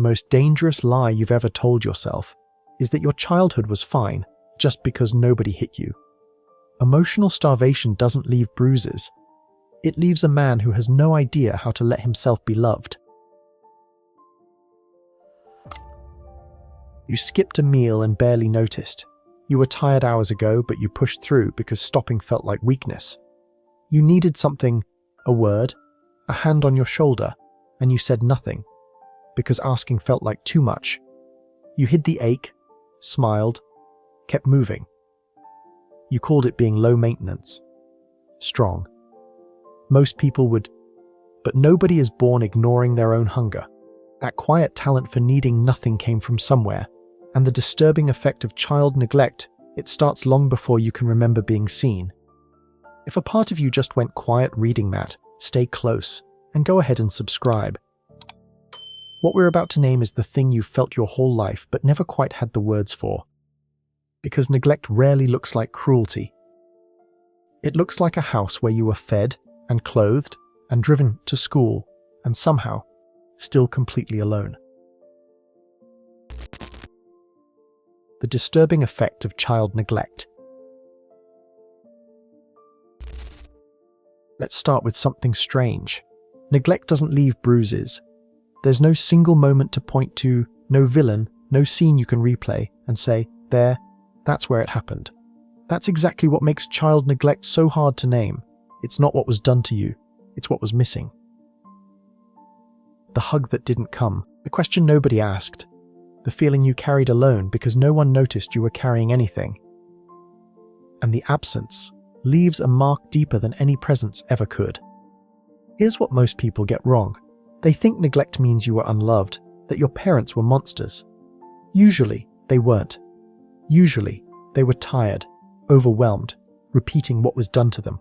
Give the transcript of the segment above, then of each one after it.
the most dangerous lie you've ever told yourself is that your childhood was fine just because nobody hit you. Emotional starvation doesn't leave bruises. It leaves a man who has no idea how to let himself be loved. You skipped a meal and barely noticed. You were tired hours ago, but you pushed through because stopping felt like weakness. You needed something, a word, a hand on your shoulder, and you said nothing, because asking felt like too much. You hid the ache, smiled, kept moving. You called it being low maintenance, strong. Most people would, but nobody is born ignoring their own hunger. That quiet talent for needing nothing came from somewhere, and the disturbing effect of child neglect, it starts long before you can remember being seen. If a part of you just went quiet reading that, stay close, and go ahead and subscribe. What we're about to name is the thing you've felt your whole life but never quite had the words for. Because neglect rarely looks like cruelty. It looks like a house where you were fed and clothed and driven to school and somehow still completely alone. The disturbing effect of child neglect. Let's start with something strange. Neglect doesn't leave bruises. There's no single moment to point to, no villain, no scene you can replay and say, there, that's where it happened. That's exactly what makes child neglect so hard to name. It's not what was done to you, it's what was missing. The hug that didn't come, the question nobody asked, the feeling you carried alone because no one noticed you were carrying anything. And the absence leaves a mark deeper than any presence ever could. Here's what most people get wrong. They think neglect means you were unloved, that your parents were monsters. Usually, they weren't. Usually, they were tired, overwhelmed, repeating what was done to them.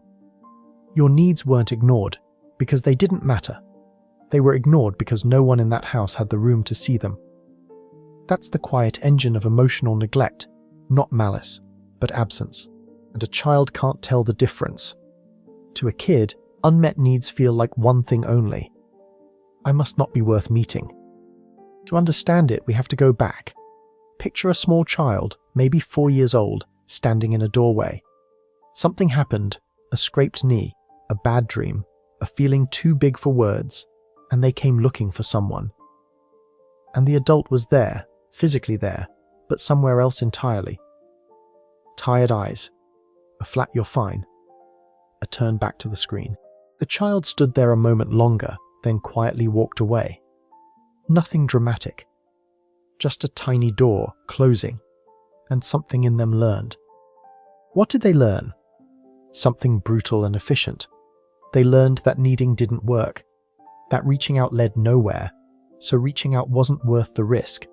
Your needs weren't ignored because they didn't matter. They were ignored because no one in that house had the room to see them. That's the quiet engine of emotional neglect, not malice, but absence. And a child can't tell the difference. To a kid, unmet needs feel like one thing only. I must not be worth meeting. To understand it, we have to go back. Picture a small child, maybe 4 years old, standing in a doorway. Something happened, a scraped knee, a bad dream, a feeling too big for words, and they came looking for someone. And the adult was there, physically there, but somewhere else entirely. Tired eyes, a flat "you're fine," a turn back to the screen. The child stood there a moment longer, then quietly walked away. Nothing dramatic. Just a tiny door closing, and something in them learned. What did they learn? Something brutal and efficient. They learned that needing didn't work, that reaching out led nowhere, so reaching out wasn't worth the risk.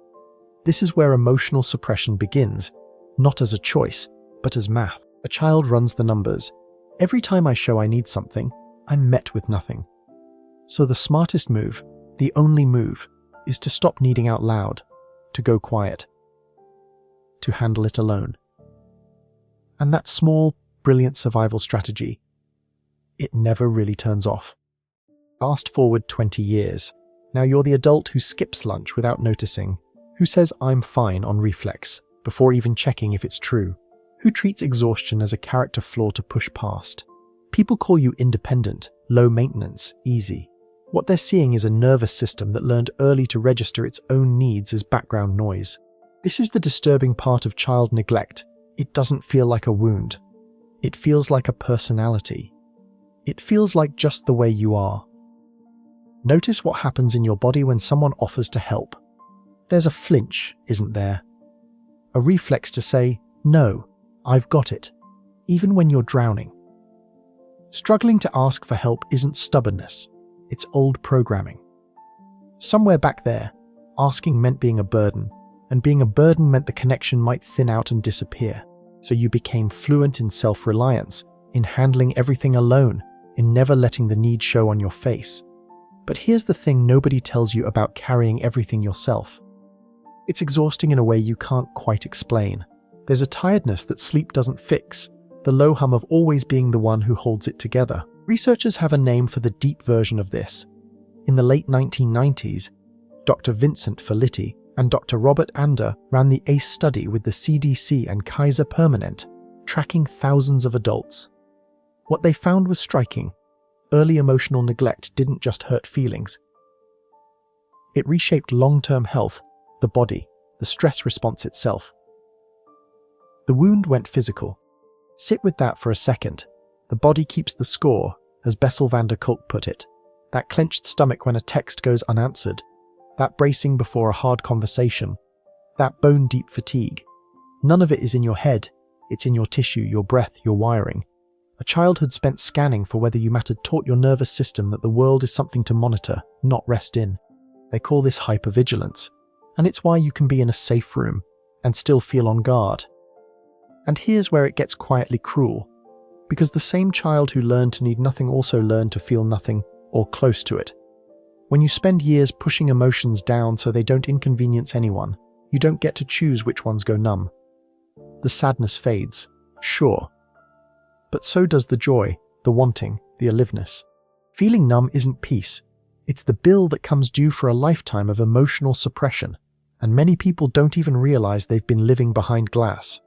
This is where emotional suppression begins, not as a choice, but as math. A child runs the numbers. Every time I show I need something, I'm met with nothing. So the smartest move, the only move, is to stop needing out loud, to go quiet, to handle it alone. And that small, brilliant survival strategy, it never really turns off. Fast forward 20 years. Now you're the adult who skips lunch without noticing, who says "I'm fine" on reflex, before even checking if it's true, who treats exhaustion as a character flaw to push past. People call you independent, low maintenance, easy. What they're seeing is a nervous system that learned early to register its own needs as background noise. This is the disturbing part of child neglect. It doesn't feel like a wound. It feels like a personality. It feels like just the way you are. Notice what happens in your body when someone offers to help. There's a flinch, isn't there? A reflex to say, "No, I've got it," even when you're drowning. Struggling to ask for help isn't stubbornness, it's old programming. Somewhere back there, asking meant being a burden, and being a burden meant the connection might thin out and disappear. So you became fluent in self-reliance, in handling everything alone, in never letting the need show on your face. But here's the thing nobody tells you about carrying everything yourself. It's exhausting in a way you can't quite explain. There's a tiredness that sleep doesn't fix, the low hum of always being the one who holds it together. Researchers have a name for the deep version of this. In the late 1990s, Dr. Vincent Felitti and Dr. Robert Ander ran the ACE study with the CDC and Kaiser Permanente, tracking thousands of adults. What they found was striking. Early emotional neglect didn't just hurt feelings. It reshaped long-term health, the body, the stress response itself. The wound went physical. Sit with that for a second. The body keeps the score, as Bessel van der Kolk put it. That clenched stomach when a text goes unanswered. That bracing before a hard conversation. That bone-deep fatigue. None of it is in your head. It's in your tissue, your breath, your wiring. A childhood spent scanning for whether you mattered taught your nervous system that the world is something to monitor, not rest in. They call this hypervigilance. And it's why you can be in a safe room and still feel on guard. And here's where it gets quietly cruel. Because the same child who learned to need nothing also learned to feel nothing, or close to it. When you spend years pushing emotions down so they don't inconvenience anyone, you don't get to choose which ones go numb. The sadness fades, sure. But so does the joy, the wanting, the aliveness. Feeling numb isn't peace. It's the bill that comes due for a lifetime of emotional suppression, and many people don't even realize they've been living behind glass.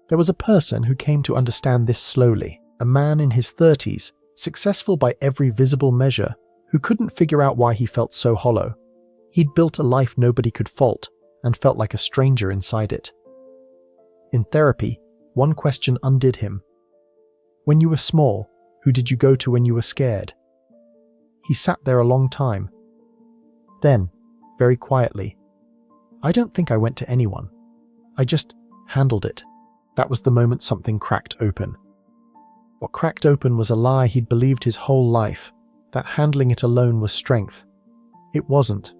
There was a person who came to understand this slowly, a man in his 30s, successful by every visible measure, who couldn't figure out why he felt so hollow. He'd built a life nobody could fault, and felt like a stranger inside it. In therapy, one question undid him. When you were small, who did you go to when you were scared? He sat there a long time. Then, very quietly, I don't think I went to anyone. I just handled it. That was the moment something cracked open. What cracked open was a lie he'd believed his whole life, that handling it alone was strength. It wasn't.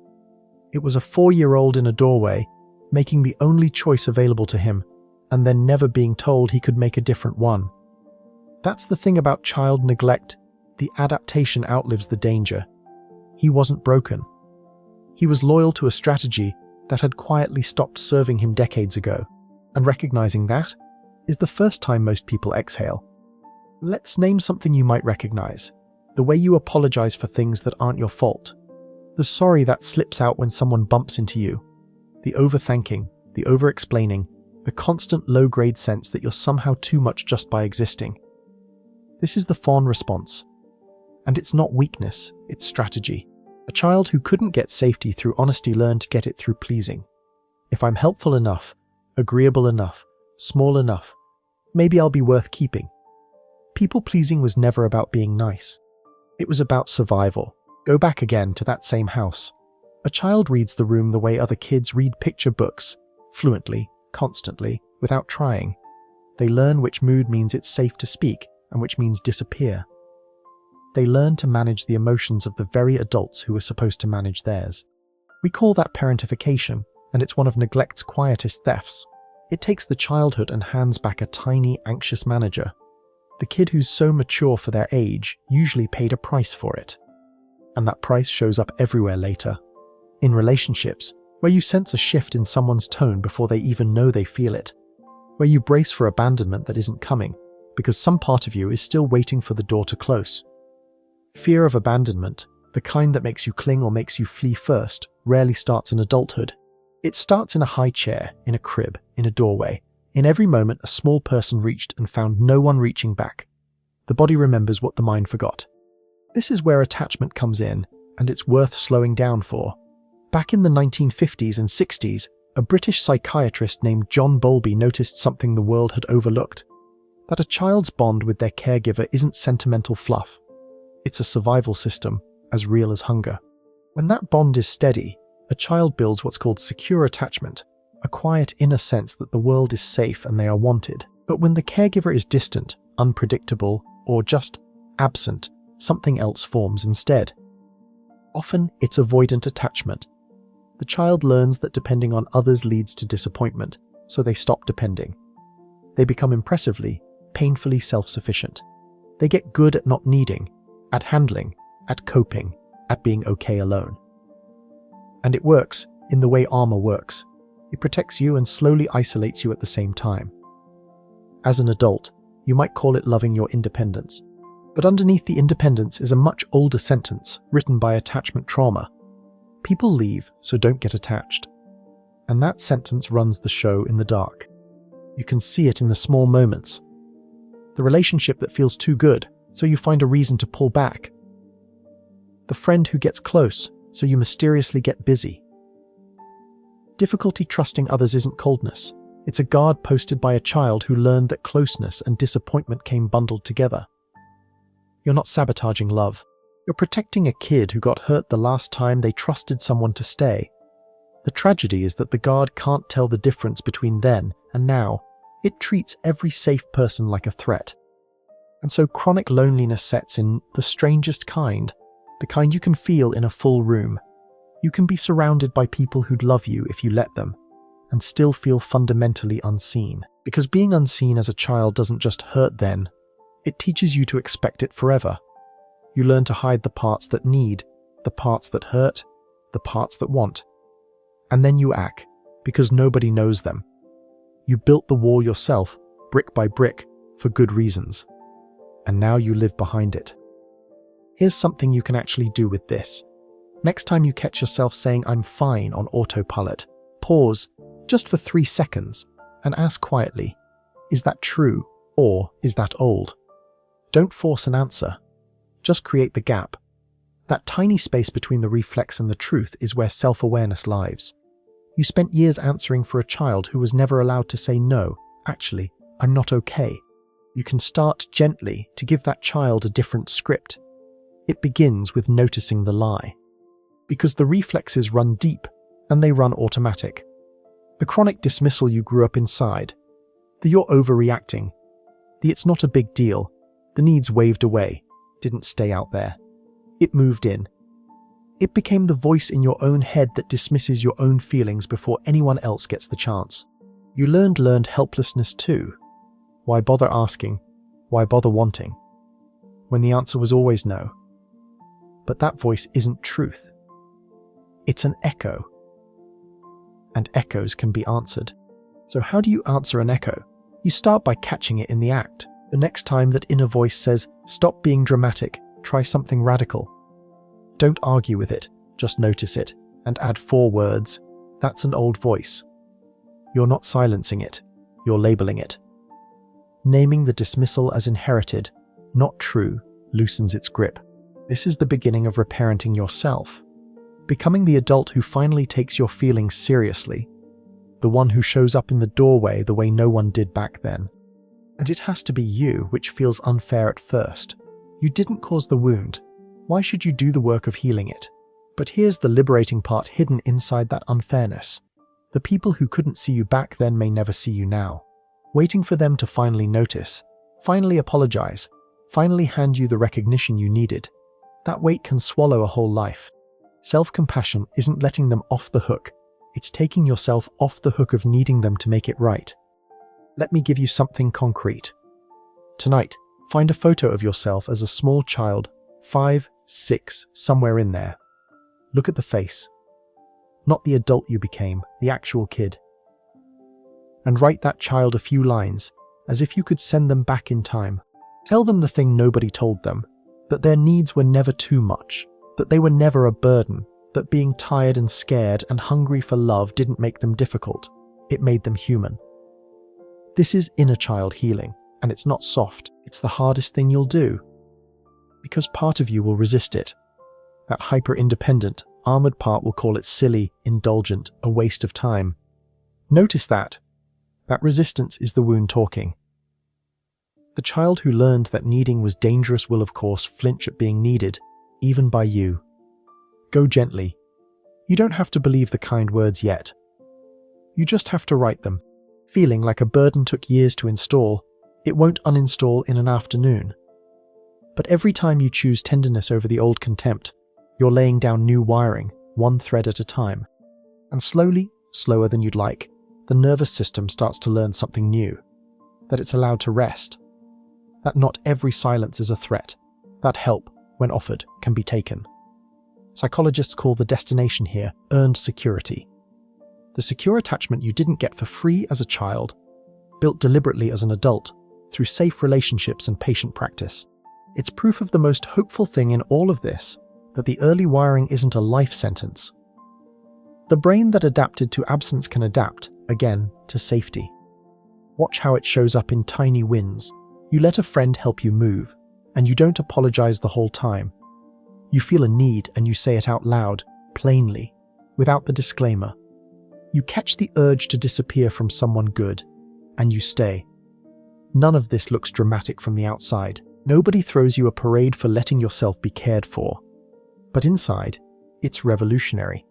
It was a 4-year-old in a doorway, making the only choice available to him, and then never being told he could make a different one. That's the thing about child neglect. The adaptation outlives the danger. He wasn't broken. He was loyal to a strategy that had quietly stopped serving him decades ago, and recognizing that is the first time most people exhale. Let's name something you might recognize. The way you apologize for things that aren't your fault. The sorry that slips out when someone bumps into you. The overthanking, the over-explaining, the constant low-grade sense that you're somehow too much just by existing. This is the fawn response. And it's not weakness, it's strategy. A child who couldn't get safety through honesty learned to get it through pleasing. If I'm helpful enough, agreeable enough, small enough, maybe I'll be worth keeping. People-pleasing was never about being nice. It was about survival. Go back again to that same house. A child reads the room the way other kids read picture books, fluently, constantly, without trying. They learn which mood means it's safe to speak and which means disappear. They learn to manage the emotions of the very adults who were supposed to manage theirs. We call that parentification, and it's one of neglect's quietest thefts. It takes the childhood and hands back a tiny, anxious manager. The kid who's so mature for their age usually paid a price for it. And that price shows up everywhere later. In relationships, where you sense a shift in someone's tone before they even know they feel it. Where you brace for abandonment that isn't coming, because some part of you is still waiting for the door to close. Fear of abandonment, the kind that makes you cling or makes you flee first, rarely starts in adulthood. It starts in a high chair, in a crib, in a doorway. In every moment, a small person reached and found no one reaching back. The body remembers what the mind forgot. This is where attachment comes in, and it's worth slowing down for. Back in the 1950s and 60s, a British psychiatrist named John Bowlby noticed something the world had overlooked. That a child's bond with their caregiver isn't sentimental fluff. It's a survival system, as real as hunger. When that bond is steady, a child builds what's called secure attachment, a quiet inner sense that the world is safe and they are wanted. But when the caregiver is distant, unpredictable, or just absent, something else forms instead. Often, it's avoidant attachment. The child learns that depending on others leads to disappointment, so they stop depending. They become impressively, painfully self-sufficient. They get good at not needing, at handling, at coping, at being okay alone. And it works in the way armor works. It protects you and slowly isolates you at the same time. As an adult, you might call it loving your independence. But underneath the independence is a much older sentence written by attachment trauma. People leave, so don't get attached. And that sentence runs the show in the dark. You can see it in the small moments. The relationship that feels too good, so you find a reason to pull back. The friend who gets close, so you mysteriously get busy. Difficulty trusting others isn't coldness. It's a guard posted by a child who learned that closeness and disappointment came bundled together. You're not sabotaging love. You're protecting a kid who got hurt the last time they trusted someone to stay. The tragedy is that the guard can't tell the difference between then and now. It treats every safe person like a threat. And so chronic loneliness sets in, the strangest kind, the kind you can feel in a full room. You can be surrounded by people who'd love you if you let them, and still feel fundamentally unseen. Because being unseen as a child doesn't just hurt then, it teaches you to expect it forever. You learn to hide the parts that need, the parts that hurt, the parts that want. And then you act, because nobody knows them. You built the wall yourself, brick by brick, for good reasons. And now you live behind it. Here's something you can actually do with this. Next time you catch yourself saying "I'm fine" on autopilot, pause, just for 3 seconds, and ask quietly, is that true, or is that old? Don't force an answer. Just create the gap. That tiny space between the reflex and the truth is where self-awareness lives. You spent years answering for a child who was never allowed to say no, actually, I'm not okay. You can start gently to give that child a different script. It begins with noticing the lie. Because the reflexes run deep, and they run automatic. The chronic dismissal you grew up inside. The "you're overreacting." The "it's not a big deal." The needs waved away, didn't stay out there. It moved in. It became the voice in your own head that dismisses your own feelings before anyone else gets the chance. You learned helplessness too. Why bother asking? Why bother wanting? When the answer was always no. But that voice isn't truth. It's an echo. And echoes can be answered. So how do you answer an echo? You start by catching it in the act. The next time that inner voice says, "Stop being dramatic, try something radical." Don't argue with it, just notice it, and add 4 words. That's an old voice. You're not silencing it, you're labeling it. Naming the dismissal as inherited, not true, loosens its grip. This is the beginning of reparenting yourself. Becoming the adult who finally takes your feelings seriously. The one who shows up in the doorway the way no one did back then. And it has to be you, which feels unfair at first. You didn't cause the wound. Why should you do the work of healing it? But here's the liberating part hidden inside that unfairness. The people who couldn't see you back then may never see you now. Waiting for them to finally notice, finally apologize, finally hand you the recognition you needed. That wait can swallow a whole life. Self-compassion isn't letting them off the hook. It's taking yourself off the hook of needing them to make it right. Let me give you something concrete. Tonight, find a photo of yourself as a small child, 5, 6, somewhere in there. Look at the face. Not the adult you became, the actual kid. And write that child a few lines, as if you could send them back in time. Tell them the thing nobody told them, that their needs were never too much, that they were never a burden, that being tired and scared and hungry for love didn't make them difficult, it made them human. This is inner child healing, and it's not soft, it's the hardest thing you'll do. Because part of you will resist it. That hyper-independent, armored part will call it silly, indulgent, a waste of time. Notice that. That resistance is the wound talking. The child who learned that needing was dangerous will of course flinch at being needed, even by you. Go gently. You don't have to believe the kind words yet. You just have to write them. Feeling like a burden took years to install, it won't uninstall in an afternoon. But every time you choose tenderness over the old contempt, you're laying down new wiring, one thread at a time. And slowly, slower than you'd like, the nervous system starts to learn something new. That it's allowed to rest. That not every silence is a threat. That help, when offered, can be taken. Psychologists call the destination here earned security. The secure attachment you didn't get for free as a child, built deliberately as an adult, through safe relationships and patient practice. It's proof of the most hopeful thing in all of this, that the early wiring isn't a life sentence, The brain that adapted to absence can adapt, again, to safety. Watch how it shows up in tiny wins. You let a friend help you move, and you don't apologize the whole time. You feel a need and you say it out loud, plainly, without the disclaimer. You catch the urge to disappear from someone good, and you stay. None of this looks dramatic from the outside. Nobody throws you a parade for letting yourself be cared for. But inside, it's revolutionary.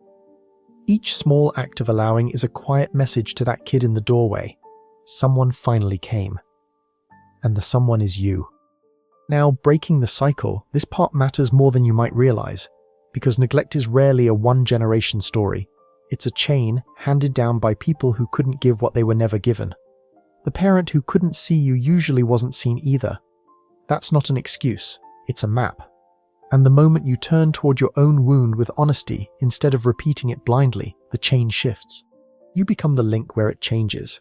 Each small act of allowing is a quiet message to that kid in the doorway. Someone finally came. And the someone is you. Now, breaking the cycle, this part matters more than you might realize, because neglect is rarely a one-generation story. It's a chain handed down by people who couldn't give what they were never given. The parent who couldn't see you usually wasn't seen either. That's not an excuse, it's a map. And the moment you turn toward your own wound with honesty instead of repeating it blindly, the chain shifts. You become the link where it changes.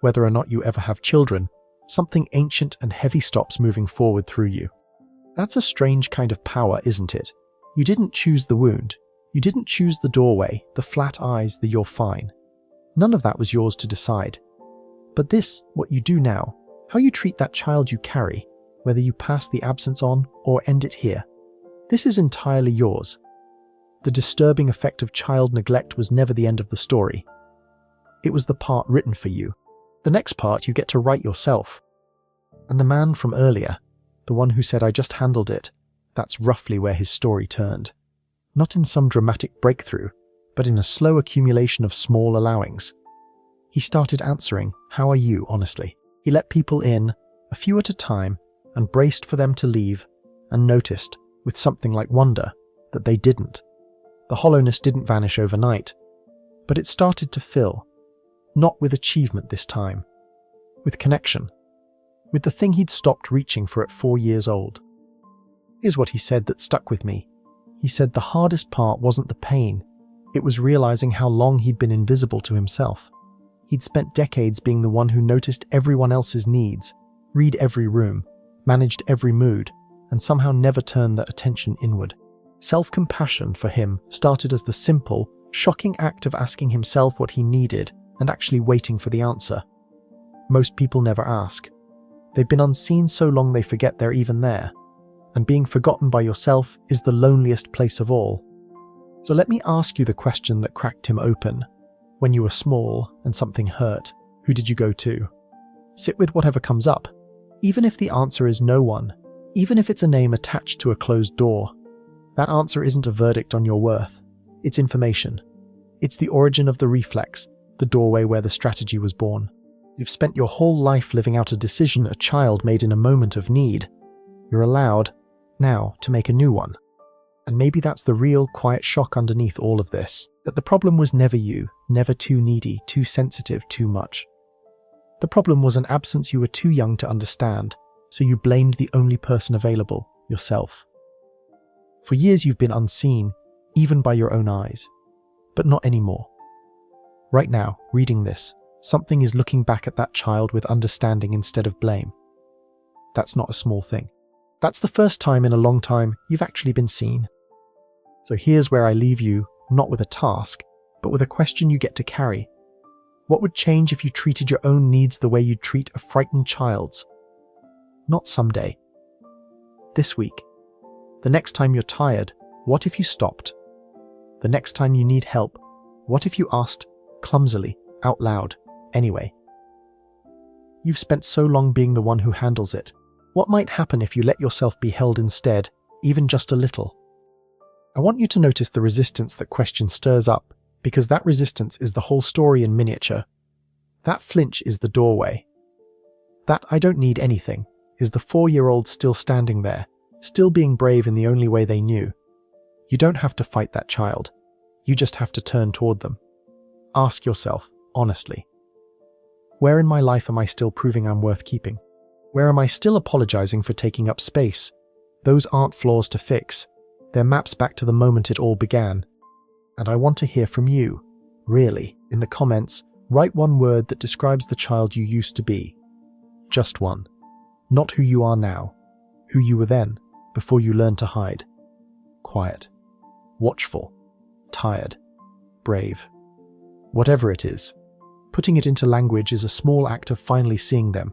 Whether or not you ever have children, something ancient and heavy stops moving forward through you. That's a strange kind of power, isn't it? You didn't choose the wound. You didn't choose the doorway, the flat eyes, the "you're fine." None of that was yours to decide. But this, what you do now, how you treat that child you carry, whether you pass the absence on or end it here, this is entirely yours. The disturbing effect of child neglect was never the end of the story. It was the part written for you. The next part you get to write yourself. And the man from earlier, the one who said, "I just handled it," that's roughly where his story turned. Not in some dramatic breakthrough, but in a slow accumulation of small allowings. He started answering, "How are you, honestly?" He let people in, a few at a time, and braced for them to leave, and noticed, with something like wonder, that they didn't. The hollowness didn't vanish overnight, but it started to fill, not with achievement this time, with connection, with the thing he'd stopped reaching for at 4 years old. Here's what he said that stuck with me. He said the hardest part wasn't the pain, it was realizing how long he'd been invisible to himself. He'd spent decades being the one who noticed everyone else's needs, read every room, managed every mood, and somehow never turned that attention inward. Self-compassion for him started as the simple, shocking act of asking himself what he needed and actually waiting for the answer. Most people never ask. They've been unseen so long they forget they're even there. And being forgotten by yourself is the loneliest place of all. So let me ask you the question that cracked him open. When you were small and something hurt, who did you go to? Sit with whatever comes up. Even if the answer is no one, even if it's a name attached to a closed door, that answer isn't a verdict on your worth. It's information. It's the origin of the reflex, the doorway where the strategy was born. You've spent your whole life living out a decision a child made in a moment of need. You're allowed, now, to make a new one. And maybe that's the real, quiet shock underneath all of this, that the problem was never you, never too needy, too sensitive, too much. The problem was an absence you were too young to understand, so you blamed the only person available, yourself. For years you've been unseen, even by your own eyes. But not anymore. Right now, reading this, something is looking back at that child with understanding instead of blame. That's not a small thing. That's the first time in a long time you've actually been seen. So here's where I leave you, not with a task, but with a question you get to carry. What would change if you treated your own needs the way you'd treat a frightened child's? Not someday. This week. The next time you're tired, what if you stopped? The next time you need help, what if you asked, clumsily, out loud, anyway? You've spent so long being the one who handles it. What might happen if you let yourself be held instead, even just a little? I want you to notice the resistance that question stirs up, because that resistance is the whole story in miniature. That flinch is the doorway. That "I don't need anything" is the 4-year-old still standing there, still being brave in the only way they knew. You don't have to fight that child. You just have to turn toward them. Ask yourself, honestly, where in my life am I still proving I'm worth keeping? Where am I still apologizing for taking up space? Those aren't flaws to fix. They're maps back to the moment it all began. And I want to hear from you, really. In the comments, write one word that describes the child you used to be. Just one. Not who you are now. Who you were then, before you learned to hide. Quiet. Watchful. Tired. brave. Whatever it is, putting it into language is a small act of finally seeing them,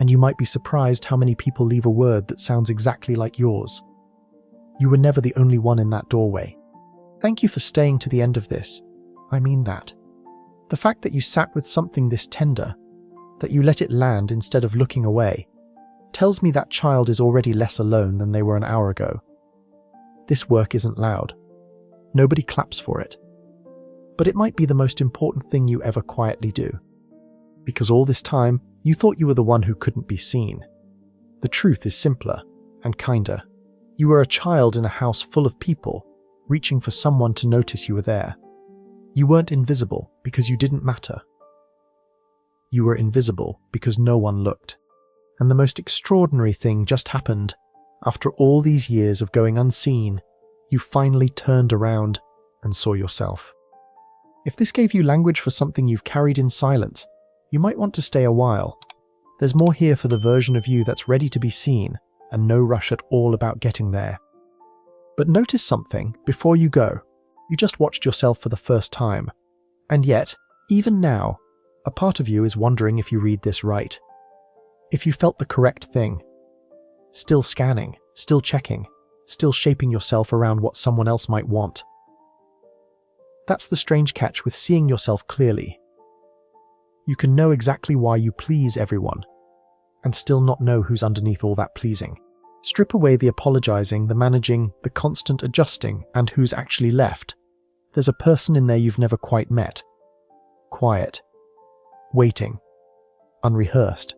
and you might be surprised how many people leave a word that sounds exactly like yours. You were never the only one in that doorway. Thank you for staying to the end of this. I mean that. The fact that you sat with something this tender, that you let it land instead of looking away, tells me that child is already less alone than they were an hour ago. This work isn't loud. Nobody claps for it. But it might be the most important thing you ever quietly do. Because all this time, you thought you were the one who couldn't be seen. The truth is simpler and kinder. You were a child in a house full of people, reaching for someone to notice you were there. You weren't invisible because you didn't matter. You were invisible because no one looked. And the most extraordinary thing just happened. After all these years of going unseen, you finally turned around and saw yourself. If this gave you language for something you've carried in silence, you might want to stay a while. There's more here for the version of you that's ready to be seen, and no rush at all about getting there. But notice something before you go. You just watched yourself for the first time. And yet, even now, a part of you is wondering if you read this right. If you felt the correct thing. Still scanning, still checking, still shaping yourself around what someone else might want. That's the strange catch with seeing yourself clearly. You can know exactly why you please everyone, and still not know who's underneath all that pleasing. Strip away the apologizing, the managing, the constant adjusting, and who's actually left. There's a person in there you've never quite met. Quiet. Waiting. Unrehearsed.